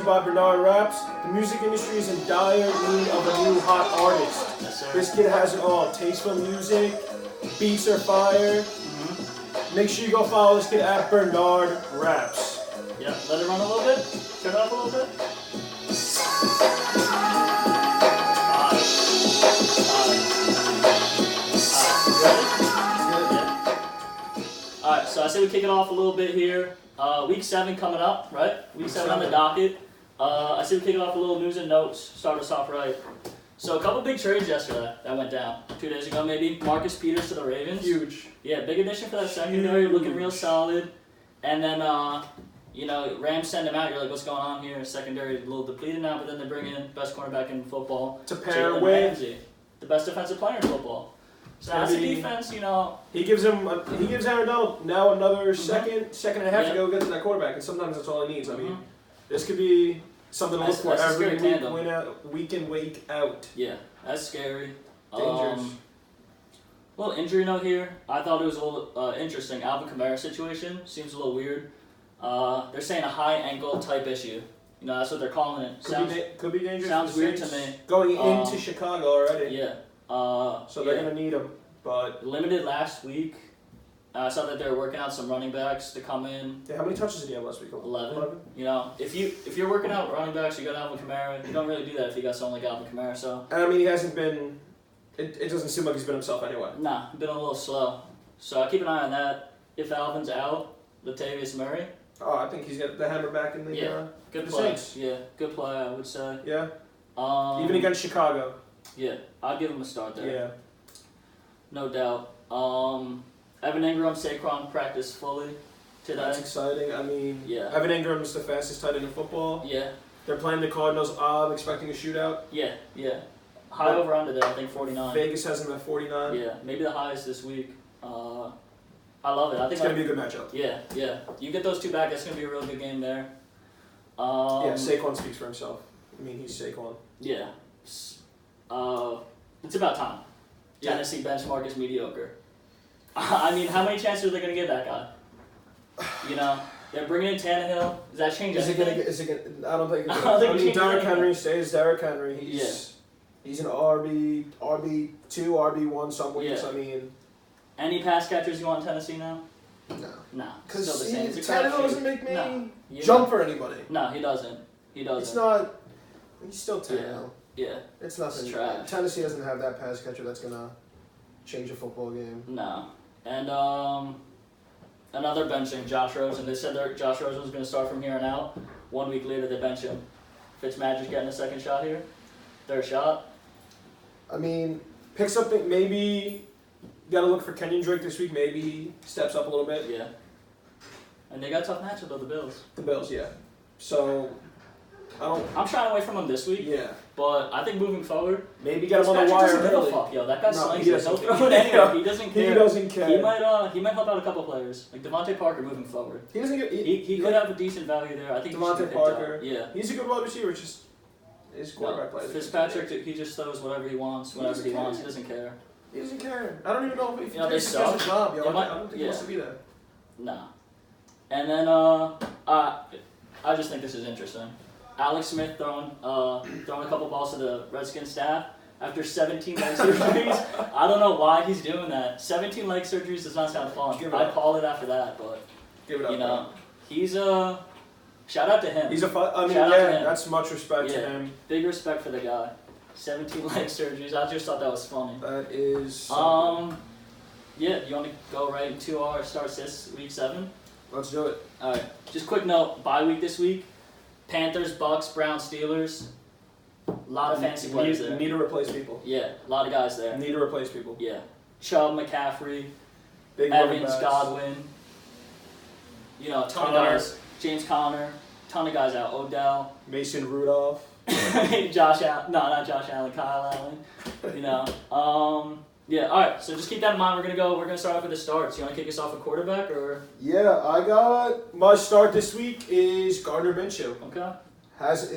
by Bernard Raps. The music industry is in dire need of a new hot artist. Yes, sir. This kid has it all. Tasteful music, beats are fire. Make sure you go follow this kid at Bernard Raps. Yeah, let it run a little bit. Turn it up a little bit. Alright, so I say we kick it off a little bit here. Week 7 coming up, right? Week 7 on the docket. I say we kick it off with a little news and notes. Start us off right. So a couple big trades yesterday that went down. 2 days ago maybe. Marcus Peters to the Ravens. Huge. Yeah, big addition for that secondary, looking real solid. And then, Rams send him out. You're like, what's going on here? Secondary a little depleted now, but then they bring in best cornerback in football. To pair Jalen with Ramsey, the best defensive player in football. So that's the defense, He gives Aaron Donald now another second and a half to go get to that quarterback, and sometimes that's all he needs. I mean, this could be something to look for every week in, week out. Yeah, that's scary. Dangerous. Little injury note here. I thought it was a little interesting. Alvin Kamara situation seems a little weird. They're saying a high ankle type issue. That's what they're calling it. Could be dangerous. Sounds weird to me. Going into Chicago already. Yeah. So they're gonna need him, but limited last week. I saw that they were working out some running backs to come in. Yeah, how many touches did he have last week? 11. If you're working out running backs, you got Alvin Kamara. You don't really do that if you got someone like Alvin Kamara. So. And I mean, he hasn't been. It doesn't seem like he's been himself anyway. Nah, been a little slow. So I keep an eye on that. If Alvin's out, Latavius Murray. Oh, I think he's got the hammer back in the. Good the play. Saints. Yeah, good play. I would say. Yeah. Even against Chicago. Yeah, I'd give him a start there. Yeah. No doubt. Evan Ingram, Saquon practiced fully today. That's exciting. I mean, yeah. Evan Ingram's the fastest tight end in football. Yeah. They're playing the Cardinals. I'm expecting a shootout. Yeah. High over under there, I think 49. Vegas has him at 49. Yeah, maybe the highest this week. I love it. I think it's going to be a good matchup. Yeah. You get those two back, it's going to be a real good game there. Saquon speaks for himself. I mean, he's Saquon. Yeah. It's about time. Tennessee benchmark is mediocre. I mean, how many chances are they going to give that guy? They're bringing in Tannehill. Does that change anything? I don't think it mean, Derrick Henry stays Derrick Henry. He's an RB2, RB1 some weeks. Yeah. I mean, any pass catchers you want in Tennessee now? No. Because Tannehill doesn't make me jump for anybody. No, he doesn't. It's not. He's still Tannehill. Yeah. It's nothing. It's trash. Tennessee doesn't have that pass catcher that's gonna change a football game. No. And another benching, Josh Rosen. They said Josh Rosen was gonna start from here on out. 1 week later, they bench him. Fitzmagic getting a second shot here. Third shot. I mean, pick something. Maybe got to look for Kenyon Drake this week. Maybe he steps up a little bit. Yeah. And they got a tough matchup though, the Bills. The Bills, yeah. So I'm shying away from him this week. Yeah. But I think moving forward, maybe get him on the wire early. Fuck, yo, that guy slings it. He'll throw it anywhere. He doesn't care. He doesn't care. He might help out a couple players, like Devontae Parker moving forward. He doesn't get. He could have a decent value there. I think Devontae Parker. Yeah. He's a good wide receiver. Just his quarterback plays. Fitzpatrick, he just throws whatever he wants, whenever he wants. He doesn't care. He doesn't care. I don't even know if he they takes suck. his job. Yo. I don't think he wants to be there. Nah. And then I just think this is interesting. Alex Smith throwing a couple balls to the Redskins staff after 17 leg surgeries. I don't know why he's doing that. 17 leg surgeries does not sound fun. I'd call it after that, but give it up, he's shout out to him. He's that's much respect to him. Big respect for the guy. 17 leg surgeries. I just thought that was funny. That is you want to go right into our starts this week 7? Let's do it. All right. Just quick note, bye week this week. Panthers, Bucks, Browns, Steelers. A lot of fancy players there. Need to replace people. Yeah, a lot of guys there. Need to replace people. Yeah. Chubb, McCaffrey, Big Evans, Godwin. A ton of guys. James Conner. Ton of guys out. Odell. Mason Rudolph. Josh Allen. No, not Josh Allen. Kyle Allen. Yeah, all right. So just keep that in mind. We're gonna start off with the starts. You want to kick us off a quarterback or? Yeah, I got my start this week is Gardner Minshew. Okay.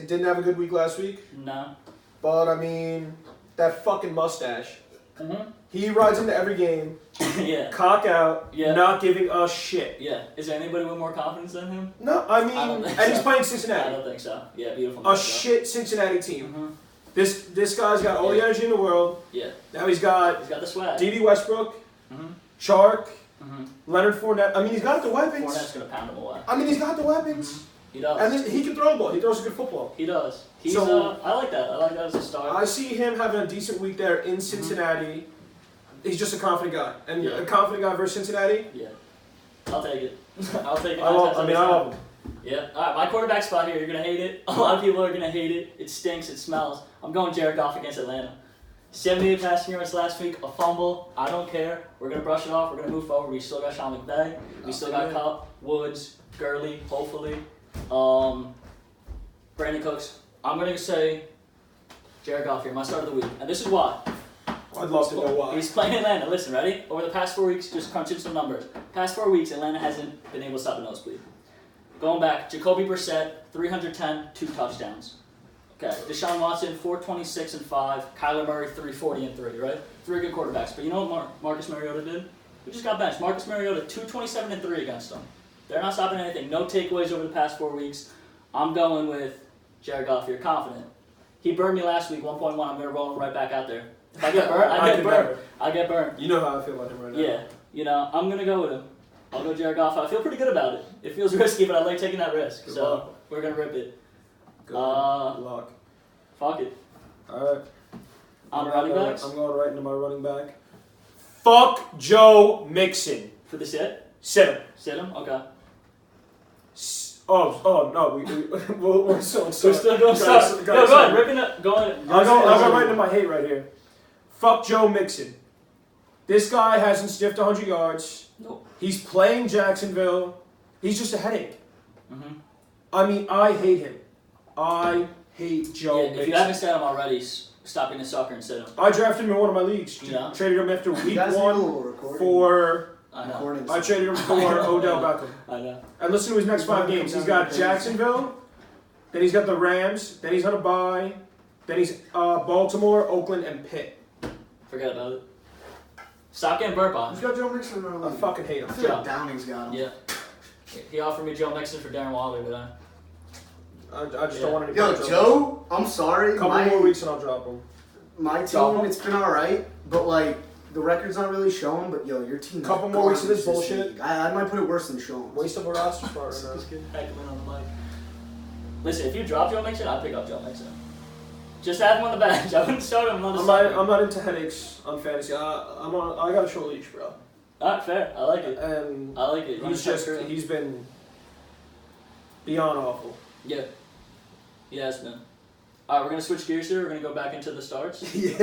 Didn't have a good week last week. No. But I mean, that fucking mustache. Mm-hmm. He rides into every game. Yeah. Cock out. Yeah. Not giving a shit. Yeah. Is there anybody with more confidence than him? No, I mean, and he's playing I Cincinnati. don't think so. Yeah, beautiful. A shit Cincinnati team. Mm-hmm. This guy's got all the energy in the world. Yeah. Now he's got the swag. D.D. Westbrook, Mm-hmm. Chark, Mm-hmm. Leonard Fournette. I mean, he's got the weapons. Fournette's gonna pound him away. I mean, he's got the weapons. Mm-hmm. He does. And he can throw the ball. He throws a good football. He does. He's So- I like that. I like that as a start. I see him having a decent week there in Cincinnati. He's just a confident guy. And Yeah. a confident guy versus Cincinnati, Yeah. I'll take it. I'll take it. I love him. Yeah. All right, my quarterback spot here. You're gonna hate it. A lot of people are gonna hate it. It stinks. It smells. I'm going Jared Goff against Atlanta. 78 passing yards last week. A fumble. I don't care. We're gonna brush it off. We're gonna move forward. We still got Sean McVay. We still got Cup, Woods, Gurley. Hopefully, Brandon Cooks. I'm gonna say Jared Goff here. My start of the week, and this is why. I'd love to know why. He's playing Atlanta. Listen, ready? Over the past 4 weeks, just crunching some numbers. Past 4 weeks, Atlanta hasn't been able to stop a nosebleed. Going back, Jacoby Brissett, 310, 2 touchdowns. Okay, Deshaun Watson, 426 and 5. Kyler Murray, 340 and 3. Right? 3 good quarterbacks. But you know what Marcus Mariota did? We just got benched. Marcus Mariota, 227 and 3 against them. They're not stopping anything. No takeaways over the past 4 weeks. I'm going with Jared Goff here, confident. He burned me last week, 1.1. I'm going to roll him right back out there. If I get burnt, I get burnt. I get burnt. You know how I feel about him right now. Yeah, you know, I'm going to go with him. I'll go Jared Goff. I feel pretty good about it. It feels risky, but I like taking that risk. Good so luck. we're going to rip it. Good luck. Fuck it. Alright. On the running backs? I'm going right into my running back. Fuck Joe Mixon. For the sit? Sit him. Sit him? Okay. Oh no, we're still We're still going start. Go ahead, ripping it. I'll go right into my hate right here. Fuck Joe Mixon. This guy hasn't sniffed 100 yards. Nope. He's playing Jacksonville. He's just a headache. Mm-hmm. I mean, I hate him. I hate Joe Mixon. If you haven't said him already, stop being a sucker and sit him. I drafted him in one of my leagues. Yeah. Traded him after week 1 for... I know. I traded him for Odell Beckham. I know. And listen to his next 5 games. He's got Jacksonville, then he's got the Rams, then he's on a bye, then he's Baltimore, Oakland, and Pitt. Forget about it. Stop getting burnt on. He's got Joe Mixon. I fucking hate him. I feel like Downing's got him. Yeah. He offered me Joe Mixon for Darren Waller, but I just don't want any Yo, part of Joe, I'm sorry. A couple more weeks and I'll drop him. My team, it's been alright, but like, the record's not really showing, but yo, your team. Couple more weeks of this bullshit. Week. I might put it worse than Sean. Waste of a roster spot right now. just getting heckling on the mic. Listen, if you drop Joe Mixon, I'd pick up Joe Mixon. Just have him on the bench. I wouldn't start him on the side. I'm not into headaches on fantasy. I got a short leash, bro. Alright, fair. I like it. And I like it. he's been beyond awful. Yeah. He has been. Alright, we're going to switch gears here. We're going to go back into the starts. Yeah.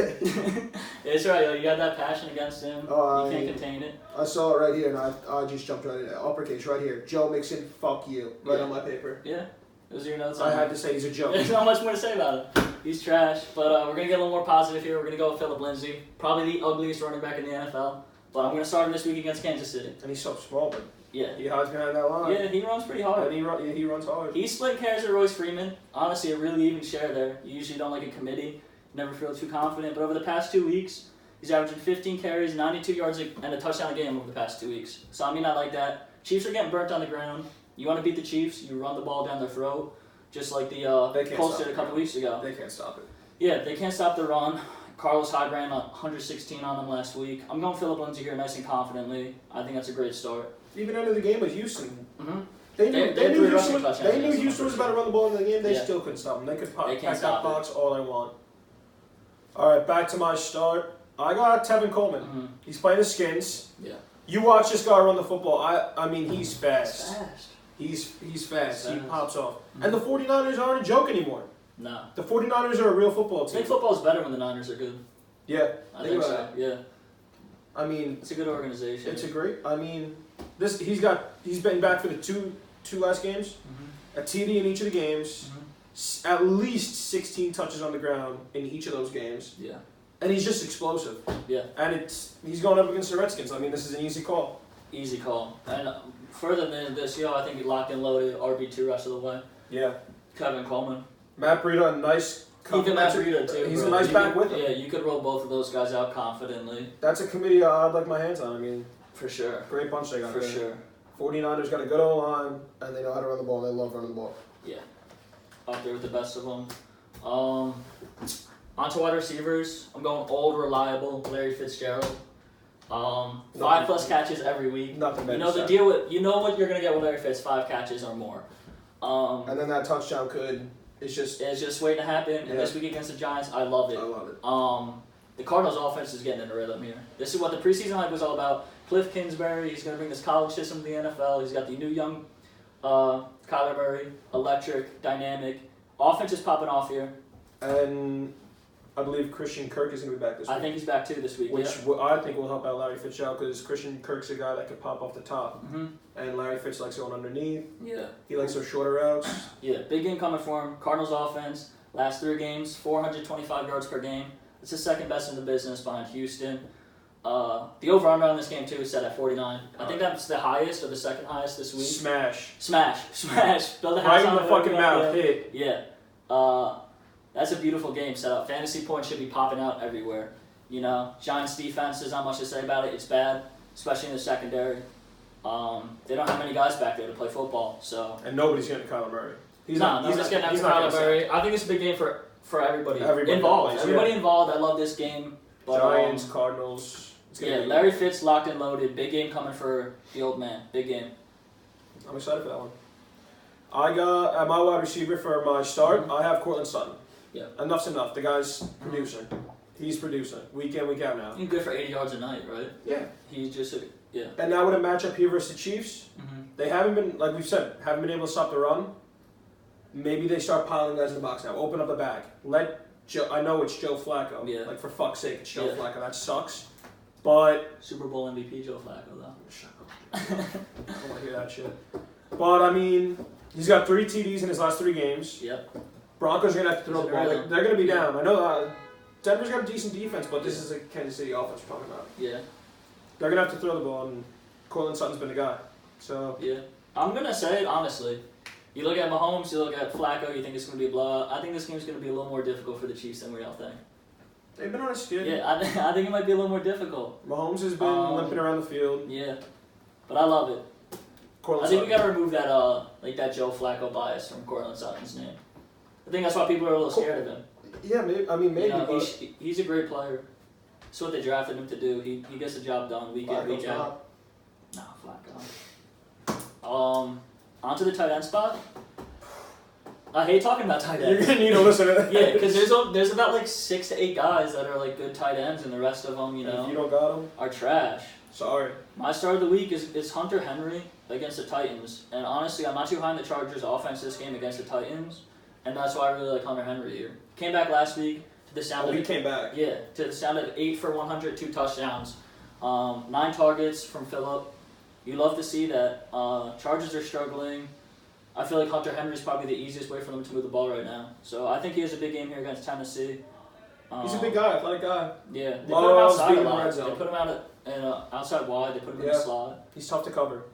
It's right, yo. You got that passion against him. You can't contain it. I saw it right here, and I just jumped right in it. Uppercase right here. Joe Mixon, fuck you. Right on my paper. Yeah. Those are your notes. I had to say he's a joke. There's not much more to say about it. He's trash. But we're going to get a little more positive here. We're going to go with Phillip Lindsay. Probably the ugliest running back in the NFL. But I'm going to start him this week against Kansas City. And he's so small, but Yeah. he hides behind that line. Yeah, he runs pretty hard. And he runs hard. He split carries with Royce Freeman. Honestly, a really even share there. You usually don't like a committee. Never feel too confident. But over the past 2 weeks, he's averaging 15 carries, 92 yards, and a touchdown a game over the past 2 weeks. So, I mean, I like that. Chiefs are getting burnt on the ground. You want to beat the Chiefs, you run the ball down their throat, just like the Colts did a couple weeks ago. They can't stop it. Yeah, they can't stop the run. Carlos Hyde ran 116 on them last week. I'm going Phillip Lindsay here nice and confidently. I think that's a great start. Even under the game with Houston. Mm-hmm. They knew Houston was about to run the ball in the game. They Yeah. still couldn't stop them. They could They can't pack stop that it. box all they want. All right, back to my start. I got Tevin Coleman. Mm-hmm. He's playing the Skins. Yeah. You watch this guy run the football. I mean, he's fast. Fast. He's fast. He Fast. pops off. Mm-hmm. And the 49ers aren't a joke anymore. No. The 49ers are a real football I team. think football's better when the Niners are good. Yeah. I think so. about Yeah. I mean, It's a good organization. it's a great. I mean, he's been back for the two last games. Mm-hmm. A TD in each of the games. Mm-hmm. At least 16 touches on the ground in each of those games. Yeah. And he's just explosive. Yeah. And he's going up against the Redskins. I mean, this is an easy call. Easy call. And further than this, I think he locked and loaded RB2 rest of the way. Yeah. Kevin Coleman. Matt Breida, a nice Even Matt McMorrow too. He's bro. a nice back with him. Yeah, you could roll both of those guys out confidently. That's a committee I'd like my hands on. I mean, For sure. great bunch they got For there. sure. 49ers got a good O-line, and they know how to run the ball. They love running the ball. Yeah. Up there with the best of them. Onto wide receivers. I'm going old, reliable Larry Fitzgerald. 5+ catches every week. Nothing better. You know the deal with. You know what you're gonna get with Larry Fitz. 5 catches or more. And then that touchdown it's just waiting to happen. And this week against the Giants, I love it. I love it. The Cardinals' offense is getting in a rhythm here. This is what the preseason hype was all about. Cliff Kingsbury, he's going to bring this college system to the NFL. He's got the new young Kyler Murray, electric, dynamic. Offense is popping off here. And I believe Christian Kirk is going to be back this week. I think he's back too this week. Which I think will help out Larry Fitzgerald because Christian Kirk's a guy that could pop off the top. Mm-hmm. And Larry Fitz likes going underneath. Yeah. He likes those shorter routes. Yeah, big game coming for him. Cardinals offense, last 3 games, 425 yards per game. It's the second best in the business behind Houston. The over-under on this game, too, is set at 49. I think that's the highest or the second highest this week. Smash. Build a house right in the fucking mouth. Hit. Yeah. That's a beautiful game set up. Fantasy points should be popping out everywhere. You know, Giants defense, there's not much to say about it. It's bad, especially in the secondary. They don't have many guys back there to play football, so. And nobody's getting Kyler Murray. He's just getting after Kyler Murray. I think it's a big game for everybody involved. Plays, everybody involved. I love this game. But, Giants, Cardinals. Larry Fitz locked and loaded. Big game coming for the old man. Big game. I'm excited for that one. I got at my wide receiver for my start. I have Cortland Sutton. Yeah. Enough's enough. The guy's producing. He's producing week in, week out now. He's good for 80 yards a night, right? Yeah. He's just And now with a matchup here versus the Chiefs, they haven't been, like we've said, haven't been able to stop the run. Maybe they start piling guys in the box now. Open up the bag. Let Joe. I know it's Joe Flacco. Yeah. Like for fuck's sake, it's Joe Flacco. That sucks. But Super Bowl MVP Joe Flacco though. Shut up. I don't want to hear that shit. But I mean, he's got 3 TDs in his last 3 games. Yep. Broncos are gonna have to throw the ball. They're gonna be down. I know Denver's got a decent defense, but this is a Kansas City offense we're talking about. Yeah. They're gonna have to throw the ball, and Cortland Sutton's been the guy. So yeah, I'm gonna say it honestly. You look at Mahomes, you look at Flacco, you think it's gonna be a blowout. I think this game's gonna be a little more difficult for the Chiefs than we all think. They've been on a skid. Yeah, I think it might be a little more difficult. Mahomes has been limping around the field. Yeah, but I love it. Cortland I think Sutton. we gotta remove that that Joe Flacco bias from Cortland Sutton's name. I think that's why people are a little scared of him. Yeah, maybe. I mean, maybe. You know, but he's a great player. That's what they drafted him to do. He gets the job done week in, week out. No, Flacco. Onto the tight end spot. I hate talking about tight ends. You're gonna need to listen to that. Yeah, because there's about like 6 to 8 guys that are like good tight ends, and the rest of them, if you don't got them, are trash. Sorry. My start of the week is Hunter Henry against the Titans, and honestly, I'm not too high on the Chargers' offense this game against the Titans, and that's why I really like Hunter Henry here. Came back last week to the sound of he came back. Yeah, to the sound of 8 for 100, 2 touchdowns, 9 targets from Phillip. You love to see that. Chargers are struggling. I feel like Hunter Henry is probably the easiest way for them to move the ball right now. So I think he has a big game here against Tennessee. He's a big guy, athletic guy. Yeah, they put him outside a lot. They put him out outside wide. They put him in the slot. He's tough to cover.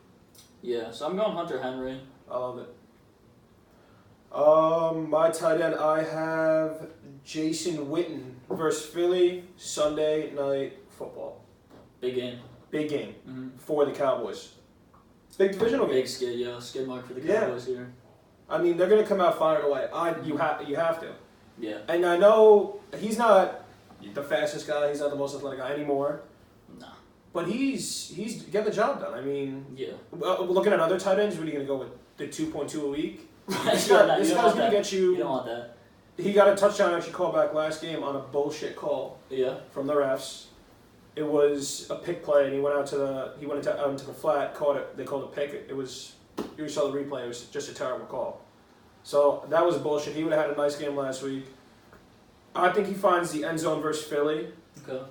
Yeah, so I'm going Hunter Henry. I love it. My tight end, I have Jason Witten versus Philly Sunday Night Football. Big game. Big game for the Cowboys. Big divisional game. Big skid, skid mark for the Cowboys here. I mean, they're gonna come out firing away. You have to. Yeah. And I know he's not the fastest guy. He's not the most athletic guy anymore. No. But he's getting the job done. I mean, yeah. Looking at other tight ends, what are you gonna go with? The 2.2 a week? This guy's gonna get you. You don't want that. He got a touchdown actually called back last game on a bullshit call. Yeah. From the refs. It was a pick play, and he went into the flat, caught it. They called it pick. It was, you saw the replay. It was just a terrible call. So that was bullshit. He would have had a nice game last week. I think he finds the end zone versus Philly. Okay.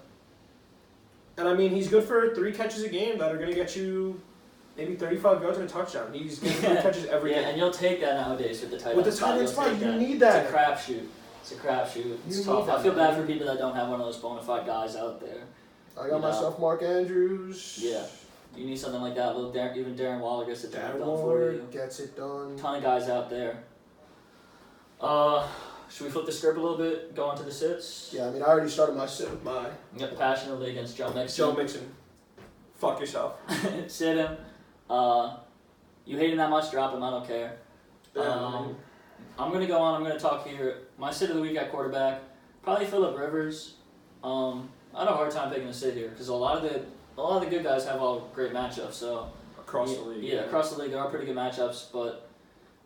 And I mean, he's good for 3 catches a game that are going to get you maybe 35 yards and a touchdown. He's getting 3 catches every game. Yeah, and you'll take that nowadays with the tight end. With the tight end spot, you need that. It's a crapshoot. It's a crapshoot. It's tough. I feel bad for people that don't have one of those bona fide guys out there. I got myself Mark Andrews. Yeah. You need something like that. Even Darren Waller gets the job done Waller for you. Gets it done. Ton of guys out there. Should we flip the script a little bit? Go on to the sits. Yeah, I mean, I already started my sit with my Yep, passionately against Joe Mixon. Joe Mixon. Fuck yourself. Sit him. You hate him that much, drop him. I don't care. I'm gonna go on. I'm gonna talk here. My sit of the week at quarterback, probably Phillip Rivers. I had a hard time picking a sit here because a lot of the good guys have all great matchups. So Across the league. Yeah, across the league there are pretty good matchups. But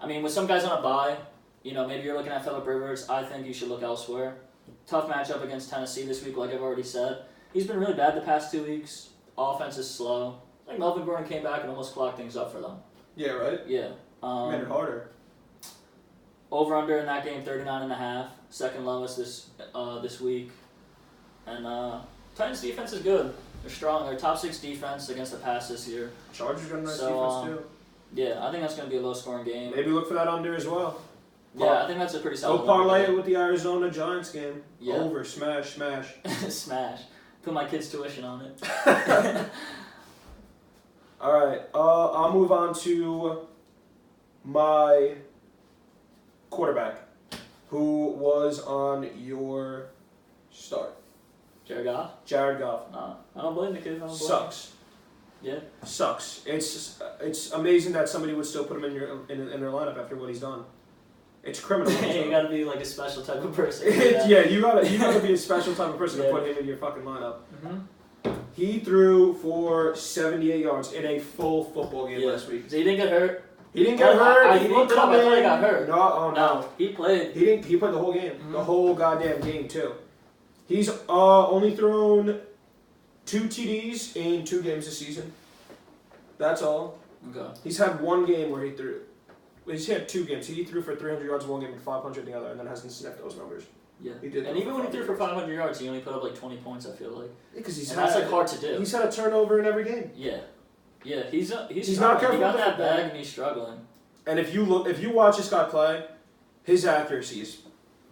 I mean, with some guys on a bye, maybe you're looking at Phillip Rivers. I think you should look elsewhere. Tough matchup against Tennessee this week, like I've already said. He's been really bad the past 2 weeks. Offense is slow. I think Melvin Gordon came back and almost clocked things up for them. Yeah, right? Yeah. Made it harder. Over under in that game, 39.5. Second lowest this week. And Titans defense is good. They're strong. They're top 6 defense against the pass this year. Chargers got a nice defense too. Yeah, I think that's going to be a low scoring game. Maybe look for that under as well. Yeah, I think that's a pretty solid. Go parlay it with the Arizona Giants game. Yeah. Over, smash. Smash. Put my kids' tuition on it. All right, I'll move on to my quarterback, who was on your start. Jared Goff? Jared Goff. Nah, I don't blame the kid. Sucks. Yeah. Sucks. It's amazing that somebody would still put him in their lineup after what he's done. It's criminal. You gotta be like a special type of person. Yeah, you gotta be a special type of person to put him in your fucking lineup. Mm-hmm. He threw for 78 yards in a full football game last week. So he didn't get hurt. He didn't get hurt. He looked up. I thought he got hurt. No. He played. He played the whole game. Mm-hmm. The whole goddamn game too. He's only thrown 2 TDs in 2 games this season. That's all. Okay. He's had 1 game where he threw. He's had 2 games. He threw for 300 yards in 1 game and 500 in the other, and then hasn't sniffed those numbers. Yeah. He did. And even when he threw for 500 yards, he only put up like 20 points. I feel like. Because that's like hard to do. He's had a turnover in every game. Yeah. Yeah. He's not careful. He got with that bag and he's struggling. And if you watch this guy play, his accuracy is.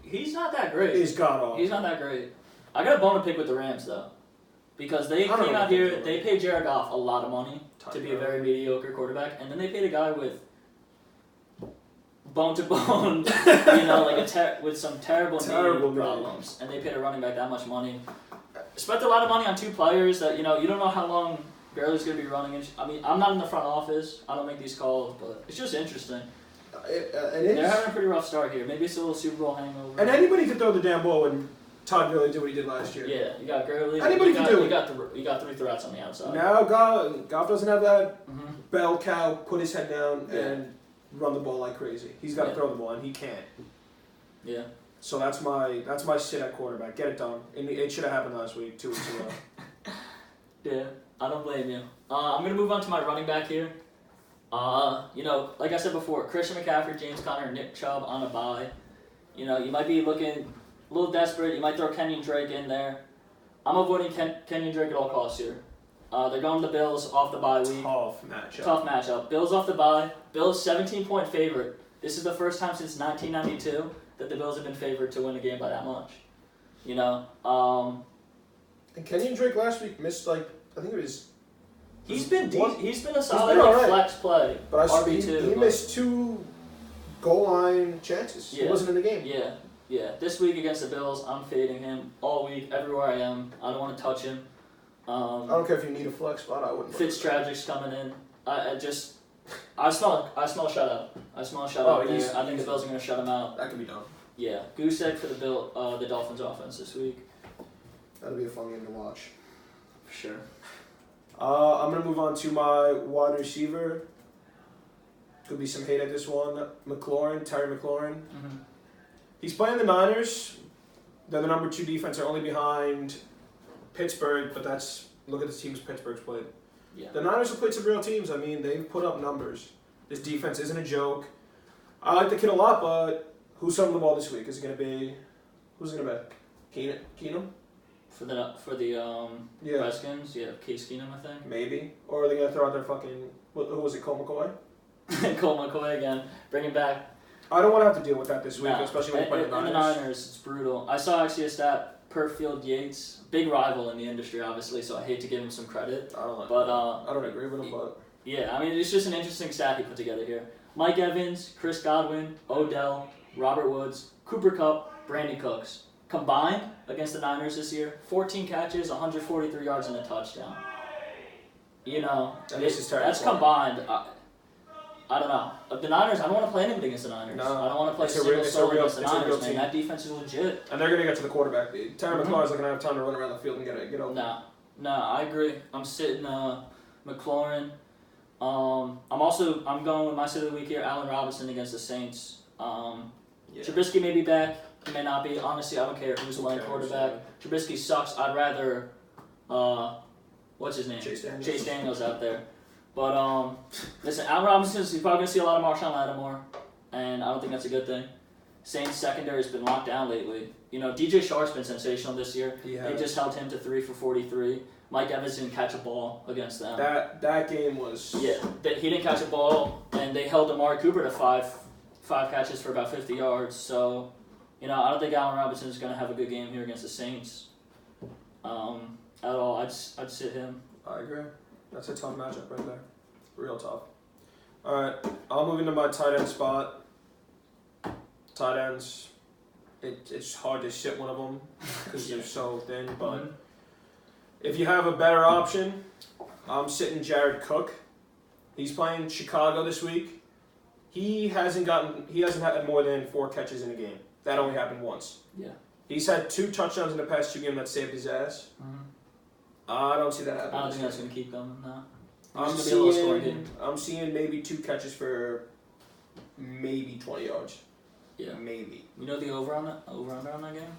He's not that great. He's god awful. He's not that great. I got a bone to pick with the Rams though, because they came out here. They paid Jared Goff a lot of money to be a very mediocre quarterback, and then they paid a guy with bone to bone, with some terrible knee problems, and they paid a running back that much money. Spent a lot of money on 2 players that you don't know how long Gurley's going to be running. I mean, I'm not in the front office. I don't make these calls, but it's just interesting. They're having a pretty rough start here. Maybe it's a little Super Bowl hangover. And anybody can throw the damn ball when Todd Gurley did what he did last year. Yeah, you got Gurley. Anybody can do it. You got 3 threats on the outside. Now Goff doesn't have that bell cow, put his head down and run the ball like crazy. He's got to throw the ball, and he can't. Yeah. So that's my sit at quarterback. Get it done. And it should have happened last week, 2 weeks ago. Yeah, I don't blame you. I'm gonna move on to my running back here. Like I said before, Christian McCaffrey, James Conner, Nick Chubb on a bye. You might be looking a little desperate. You might throw Kenyon Drake in there. I'm avoiding Kenyon Drake at all costs here. They're going to the Bills off the bye week. Tough matchup. Bills off the bye. Bills 17-point favorite. This is the first time since 1992 that the Bills have been favored to win a game by that much. And Kenyon Drake last week missed I think it was. He's been a solid flex play. But RB2. He missed 2 goal line chances. Yeah. He wasn't in the game. Yeah. This week against the Bills, I'm fading him all week, everywhere I am. I don't want to touch him. I don't care if you need a flex spot. I wouldn't. Fitztragic's coming in. I smell a shutout. I smell a shutout there. I think the Bills are going to shut him out. That could be done. Yeah. Goose egg for the Dolphins offense this week. That'll be a fun game to watch. For sure. I'm going to move on to my wide receiver. Could be some hate at this one. Terry McLaurin. Mm-hmm. He's playing the Niners. They're the number 2 defense. They're only behind Pittsburgh, but look at the teams Pittsburgh's played. Yeah. The Niners have played some real teams. I mean, they've put up numbers. This defense isn't a joke. I like the kid a lot, but who's throwing the ball this week? Is it going to be... Who's it going to be? Keenum? For the Redskins, Case Keenum, I think. Maybe. Or are they going to throw out their fucking... Who was it, Colt McCoy? Colt McCoy again. Bring him back. I don't want to have to deal with that this week, especially when you play the Niners. And the Niners, it's brutal. I saw actually a stat, Perfield Yates, big rival in the industry, obviously, so I hate to give him some credit. I don't agree with him, but... Yeah, I mean, it's just an interesting stat he put together here. Mike Evans, Chris Godwin, Odell, Robert Woods, Cooper Kupp, Brandon Cooks. Combined against the Niners this year, 14 catches, 143 yards, and a touchdown. That's combined. I don't know. The Niners, I don't want to play anybody against the Niners. No, I don't want to play single solo against the Niners, man. That defense is legit. And they're going to get to the quarterback. Terry McLaurin's not going to have time to run around the field and get open. No, I agree. I'm sitting McLaurin. I'm going with my sit of the week here, Allen Robinson against the Saints. Trubisky may be back. He may not be. Honestly, I don't care who's playing quarterback. Trubisky sucks. I'd rather, what's his name? Chase Daniels out there. But, listen, Allen Robinson, you're probably going to see a lot of Marshawn Lattimore, and I don't think that's a good thing. Saints secondary has been locked down lately. DJ Sharp's been sensational this year. They just held him to 3 for 43. Mike Evans didn't catch a ball against them. That game was... Yeah, he didn't catch a ball, and they held Amari Cooper to five catches for about 50 yards. So, I don't think Allen Robinson is going to have a good game here against the Saints at all. I'd sit him. I agree. That's a tough matchup right there. Real tough. All right, I'll move into my tight end spot. Tight ends, it's hard to sit one of them because they're so thin. But if you have a better option, I'm sitting Jared Cook. He's playing Chicago this week. He hasn't had more than 4 catches in a game. That only happened once. Yeah. He's had 2 touchdowns in the past 2 games that saved his ass. I don't see that happening. I don't think that's going to keep them, no. I'm seeing maybe 2 catches for maybe 20 yards. Yeah. Maybe. You know the over-under on that game?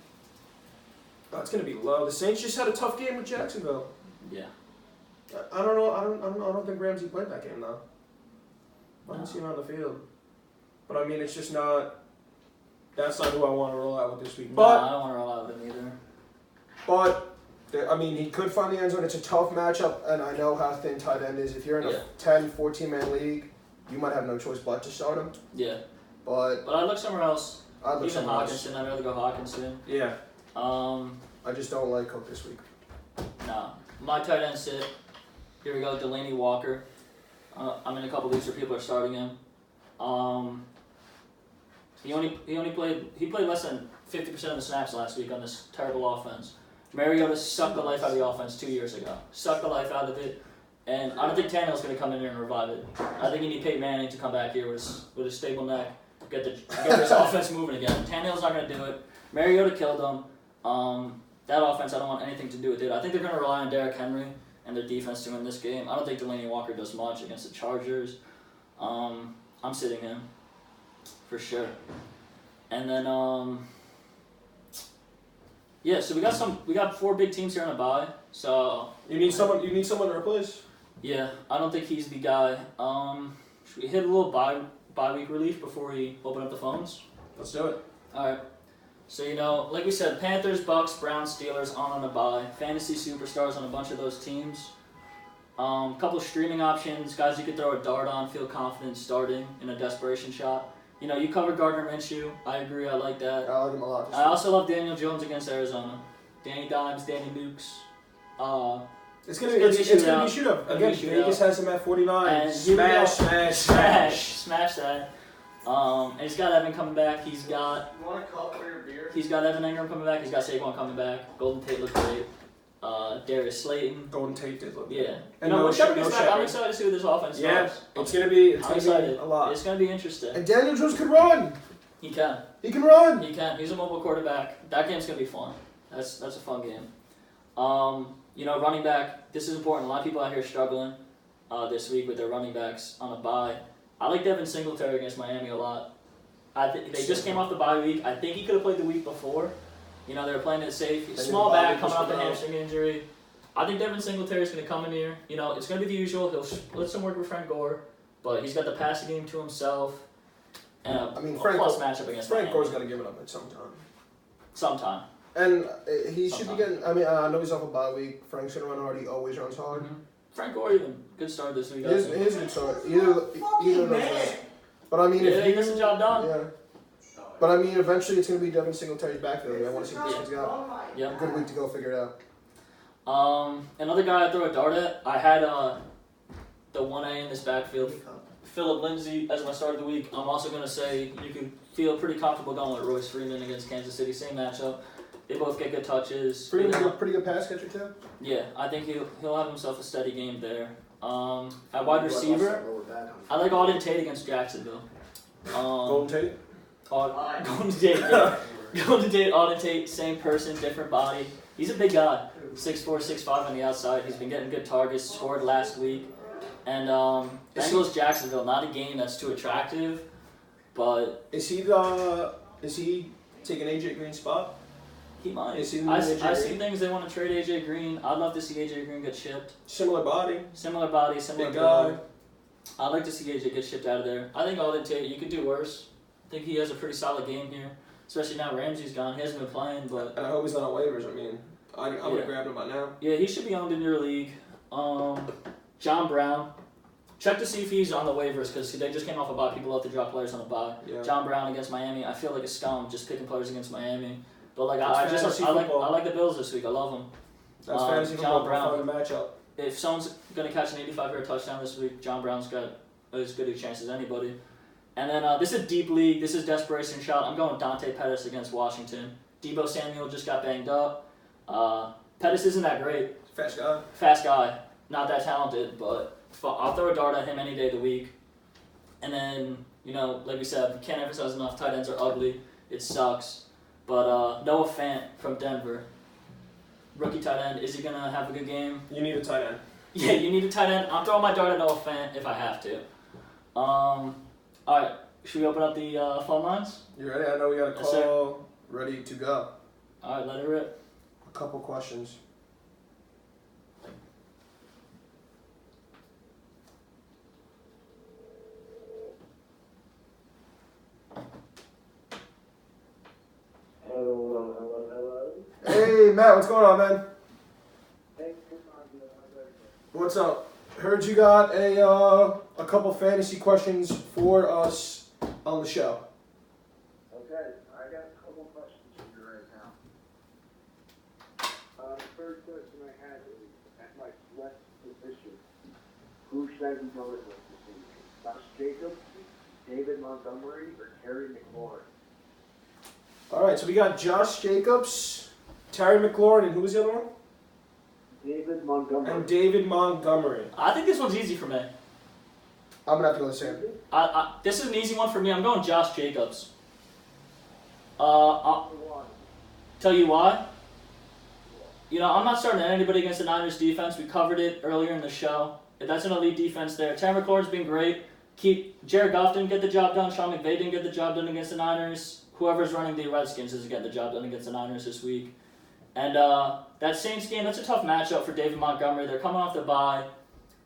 It's going to be low. The Saints just had a tough game with Jacksonville. Yeah. I don't know. I don't think Ramsey played that game, though. I didn't see him on the field. But, I mean, it's just not... That's not who I want to roll out with this week. But, no, I don't want to roll out with him either. But... I mean, he could find the end zone. It's a tough matchup, and I know how thin tight end is. If you're in a 10, 14-man league, you might have no choice but to start him. Yeah. But I'd look somewhere else. Even Hawkinson. I'd rather go Hawkinson. Yeah. I just don't like Cook this week. No. My tight end sit. Here we go, Delaney Walker. I'm in a couple leagues where people are starting him. He played less than 50% of the snaps last week on this terrible offense. Mariota sucked the life out of the offense 2 years ago. Sucked the life out of it. And I don't think Tannehill's going to come in here and revive it. I think you need Peyton Manning to come back here with a stable neck, get this offense moving again. Tannehill's not going to do it. Mariota killed them. That offense, I don't want anything to do with it. I think they're going to rely on Derrick Henry and their defense to win this game. I don't think Delaney Walker does much against the Chargers. I'm sitting him for sure. And then yeah, so we got 4 big teams here on a bye. So you need someone to replace. Yeah, I don't think he's the guy. Should we hit a little bye week relief before we open up the phones? Let's do it. All right. So like we said, Panthers, Bucks, Browns, Steelers on a bye. Fantasy superstars on a bunch of those teams. Couple of streaming options, guys you could throw a dart on, feel confident starting in a desperation shot. You covered Gardner Minshew. I agree. I like that. I like him a lot. I also love Daniel Jones against Arizona. Danny Dimes, Danny Nukes. It's gonna be a shootout. Again, Vegas has him at 49. And smash that. And he's got Evan coming back. He's got. You want a cup for your beer? He's got Evan Ingram coming back. He's got Saquon coming back. Golden Tate looked great. Darius Slayton. Golden Tate did look good. Yeah. And I'm excited to see what this offense does. It's gonna be a lot. It's gonna be interesting. And Daniel Jones could run. He can. He can run. He can. He's a mobile quarterback. That game's gonna be fun. That's a fun game. Running back. This is important. A lot of people out here struggling this week with their running backs on a bye. I like Devin Singletary against Miami a lot. They just came off the bye week. I think he could have played the week before. They were playing it safe. Small back coming off the hamstring injury. I think Devin Singletary is going to come in here. It's going to be the usual. He'll split some work with Frank Gore, but he's got the passing game to himself. And a plus matchup against Frank Miami. Gore's got to give it up at some time. Sometime. And he should be getting. I know he's off a bye week. Frank's going to run hard. He always runs hard. Mm-hmm. Frank Gore even good start this week. He is a good start. Either of those. But he gets the job done. Yeah. But eventually it's going to be Devin Singletary's backfield. I want to see what this kid's got. Yeah. Good week to go figure it out. Another guy I throw a dart at. I had the 1A in this backfield, Phillip Lindsay, as my start of the week. I'm also going to say you could feel pretty comfortable going with Royce Freeman against Kansas City. Same matchup. They both get good touches. Pretty good pass catcher too. Yeah, I think he'll have himself a steady game there. At wide receiver, I like Auden Tate against Jacksonville. Golden Tate. Golden Tate. Yeah. Golden Tate, Auden Tate, same person, different body. He's a big guy, 6'4", 6'5" on the outside. He's been getting good targets. Scored last week. And Bengals Jacksonville, not a game that's too attractive, but is he taking AJ Green's spot? He might. I see things they want to trade AJ Green. I'd love to see AJ Green get shipped. Similar body, similar big guy. I'd like to see AJ get shipped out of there. I think Auden Tate, you could do worse. I think he has a pretty solid game here, especially now Ramsey's gone. He hasn't been playing, but and I hope he's not on waivers. I mean, I'm gonna grab him by now. Yeah, he should be owned in your league. John Brown. Check to see if he's on the waivers because they just came off a bye. People love to drop players on the bye. Yeah. John Brown against Miami. I feel like a scum just picking players against Miami. But like I like the Bills this week. I love them. That's fantasy football. John Brown. Matchup. If someone's gonna catch an 85-yard touchdown this week, John Brown's got as good a chance as anybody. And then this is a deep league. This is desperation shot. I'm going Dante Pettis against Washington. Debo Samuel just got banged up. Pettis isn't that great. Fast guy. Not that talented, but I'll throw a dart at him any day of the week. And then, like we said, can't emphasize enough, tight ends are ugly. It sucks. But Noah Fant from Denver, rookie tight end, is he going to have a good game? You need a tight end. Yeah, you need a tight end. I'm throwing my dart at Noah Fant if I have to. All right, should we open up the phone lines? You ready? I know we got a call ready to go. All right, let it rip. A couple questions. Hello. Hey, Matt, what's going on, man? What's up? Heard you got a couple fantasy questions for us on the show. Okay, I got a couple questions for you right now. The first question I had is, at my flex position, who should I be going with this season? Josh Jacobs, David Montgomery, or Terry McLaurin? All right, so we got Josh Jacobs, Terry McLaurin, and who was the other one? David Montgomery. And David Montgomery. I think this one's easy for me. I'm going to have to go the same. This is an easy one for me. I'm going Josh Jacobs. Why? Tell you why? I'm not starting anybody against the Niners defense. We covered it earlier in the show. That's an elite defense there. Terry McLaurin's been great. Jared Goff didn't get the job done. Sean McVay didn't get the job done against the Niners. Whoever's running the Redskins is getting the job done against the Niners this week. And that Saints game, that's a tough matchup for David Montgomery. They're coming off the bye.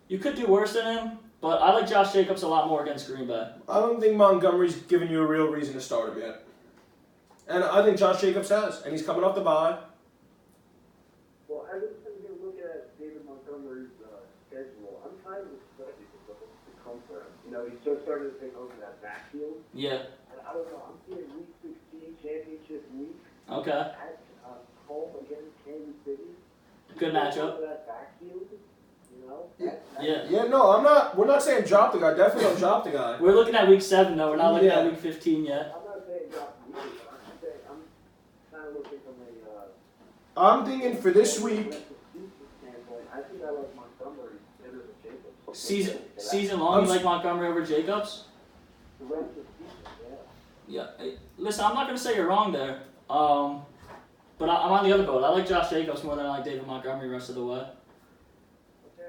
You could do worse than him, but I like Josh Jacobs a lot more against Green Bay. I don't think Montgomery's given you a real reason to start him yet. And I think Josh Jacobs has, and he's coming off the bye. Well, I was going to look at David Montgomery's schedule. I'm kind of expecting to come for him. He's just starting to take over that backfield. Yeah. And I don't know, I'm seeing Week 16 championship week. Okay. At home against Kansas City. Good matchup. That backfield, Yeah, no, I'm not. We're not saying drop the guy. Definitely don't drop the guy. We're looking at week 7 though. We're not looking at week 15 yet. I'm not saying drop the week, but I'm kind of looking from a. I'm thinking for this week. I think I like Montgomery better than Jacobs. Season long, you like Montgomery over Jacobs? The rest of the season, yeah. Hey, listen, I'm not gonna say you're wrong there. But I'm on the other boat. I like Josh Jacobs more than I like David Montgomery the rest of the way. Okay,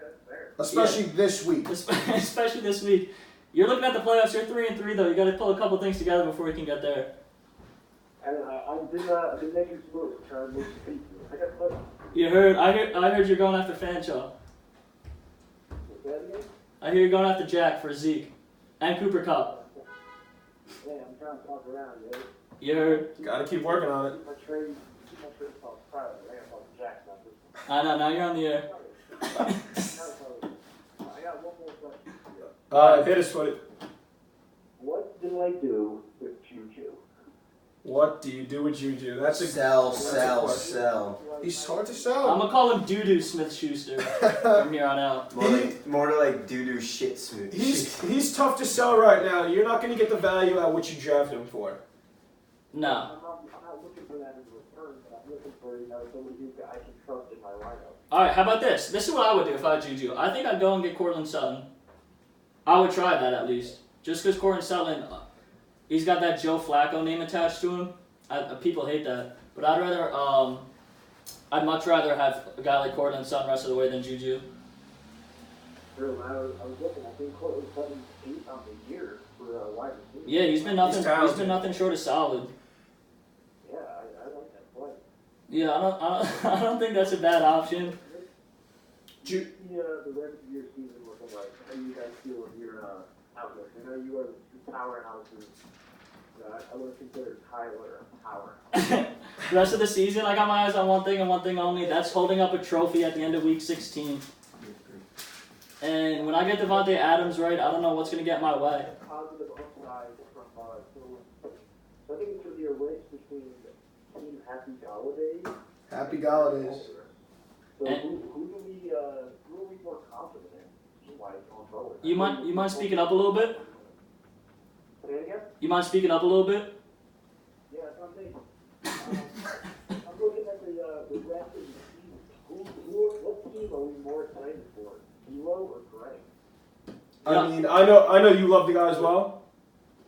that's fair. Especially this week. Especially this week. You're looking at the playoffs. You're 3-3 though. You got to pull a couple things together before you can get there. And I've been making some moves, trying to make some pieces. I got plenty. You heard? I heard you're going after Fanshaw. What's that again? I hear you're going after Jack for Zeke and Cooper Kupp. Yeah, I'm trying to talk around, yeah. You heard? Gotta keep working on it. My trade private. I got to talk to Jack about this I know. Now you're on the air. I got one more question. Hit us with it. What do I do with Juju? What do you do with Juju? That's a Sell. He's hard to sell. I'm gonna call him Doo-Doo Smith-Schuster from here on out. More like doo-doo shit smooth. He's tough to sell right now. You're not going to get the value at which you draft him for. No. I'm not looking for that in return, but I'm looking for somebody who I can trust in my lineup. All right, how about this? This is what I would do if I had Juju. I think I'd go and get Cortland Sutton. I would try that at least, just because Cortland Sutton, he's got that Joe Flacco name attached to him. People hate that, but I'd much rather have a guy like Cortland Sutton the rest of the way than Juju. True, I was looking. I think Cortland Sutton's 8 on the year for a wide receiver. Yeah, he's been nothing short of solid. Yeah, I like that play. Yeah, I don't think that's a bad option. The rest of your season looking like? How do you guys feel with your outlook? I know you are the powerhouses. I would have considered Tyler a powerhouse. The rest of the season, I got my eyes on one thing and one thing only. That's holding up a trophy at the end of week 16. And when I get Devontae Adams right, I don't know what's going to get my way. Positive upside from so I think it's going to be a race between Team Happy Galladay. Happy Galladay. So who are we more confident in? Like going forward? You mind speaking up a little bit? Say it again? You mind speaking up a little bit? Yeah, that's what I'm thinking. I'm looking at the rest of the team. What team are we more excited for? D'Lo or Gray? I mean, I know you love the guy as well,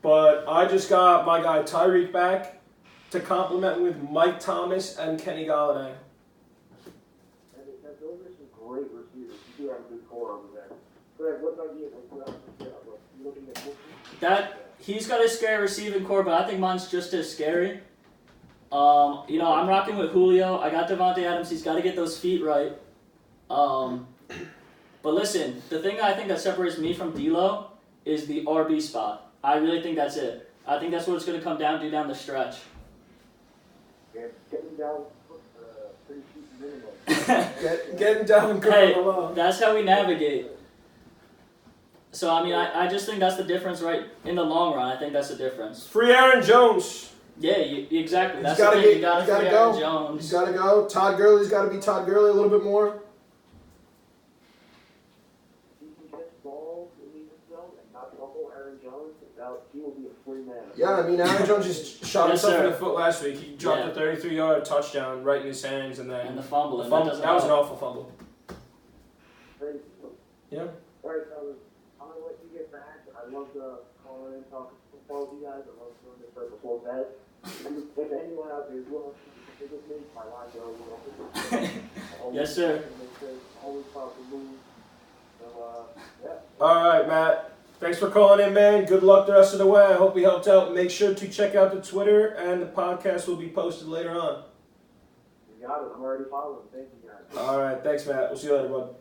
but I just got my guy Tyreek back to complement with Mike Thomas and Kenny Galladay. And those are some great receivers. You do have a good core over there. Greg, what about you? You looking at He's got a scary receiving core, but I think mine's just as scary. I'm rocking with Julio. I got Devontae Adams. He's got to get those feet right. But listen, the thing I think that separates me from D'Lo is the RB spot. I really think that's it. I think that's what it's going to come down to down the stretch. Yeah, getting down pretty cheap minimum. Getting down and Hey, along. that's how we navigate. So, I mean, I just think that's the difference, right? In the long run, I think that's the difference. Free Aaron Jones. Yeah, exactly. That's He's the gotta thing. get- You got to he's free gotta Aaron go. Jones. He's got to go. Todd Gurley's got to be Todd Gurley a little bit more. He can get balls in the end zone and not fumble Aaron Jones. He will be a free man. Yeah, I mean, Aaron Jones just shot Yes, himself sir. in the foot last week. He dropped a 33-yard touchdown right in his hands, and then And the fumble. the And fumble. that That was an doesn't awful fumble. Great. Yeah. All right, fellas. I'm going to let you get back. I love to call in and talk football with you guys. I love doing this right before bed. If anyone out there is willing to stick with me, my line's always open. Yes, sir. Always possible move. So, yeah. All right, Matt. Thanks for calling in, man. Good luck the rest of the way. I hope we helped out. Make sure to check out the Twitter, and the podcast will be posted later on. You got it. I'm already following. Thank you, guys. All right. Thanks, Matt. We'll see you later, bud.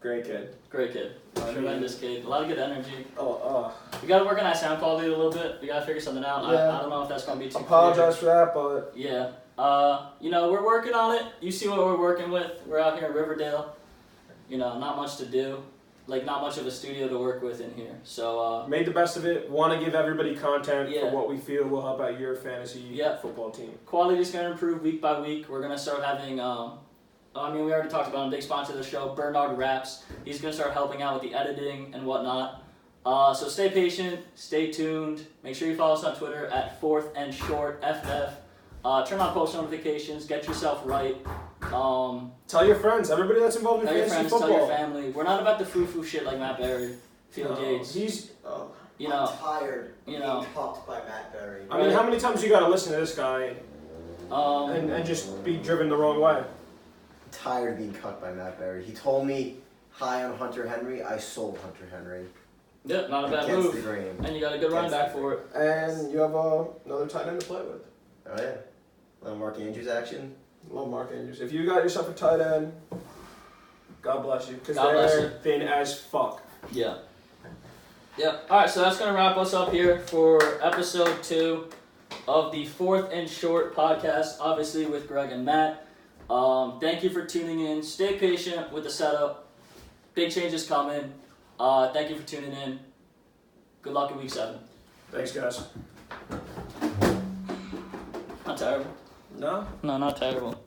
Great kid. Great kid. Tremendous kid. A lot of good energy. Oh, We got to work on that sound quality a little bit. We got to figure something out. Yeah. I don't know if that's going to be too apologize for that, but clear. Yeah. We're working on it. You see what we're working with. We're out here in Riverdale. Not much to do. Not much of a studio to work with in here. So, made the best of it. Want to give everybody content Yeah. for what we feel will help out your fantasy football team. quality's going to improve week by week. We're going to start having, we already talked about him, big sponsor of the show, Bernard Raps. He's going to start helping out with the editing and whatnot. So stay patient, stay tuned. Make sure you follow us on Twitter at 4th and Short FF. Turn on post notifications. Get yourself right. Tell your friends, everybody that's involved in Tell your fantasy friends, football. tell your family. We're not about the foo-foo shit like Matt Berry, Field Gates. He's, You I'm know, tired of you being know. talked by Matt Berry. I mean, how many times you got to listen to this guy and just be driven the wrong way? I'm tired of being cut by Matt Berry. He told me high on Hunter Henry. I sold Hunter Henry. Yep, not a bad Against the move. grain. And you got a good running back for it. And you have another tight end to play with. Oh yeah. Little Mark Andrews action. Love Mark Andrews. If you got yourself a tight end, God bless you, because God bless they're you. thin as fuck. Yeah. Yep. All right, so that's going to wrap us up here for episode 2 of the 4th and Short podcast, obviously with Greg and Matt. Thank you for tuning in. Stay patient with the setup. Big changes coming. Thank you for tuning in. Good luck in week 7. Thanks, guys. Not terrible. No? No, not terrible.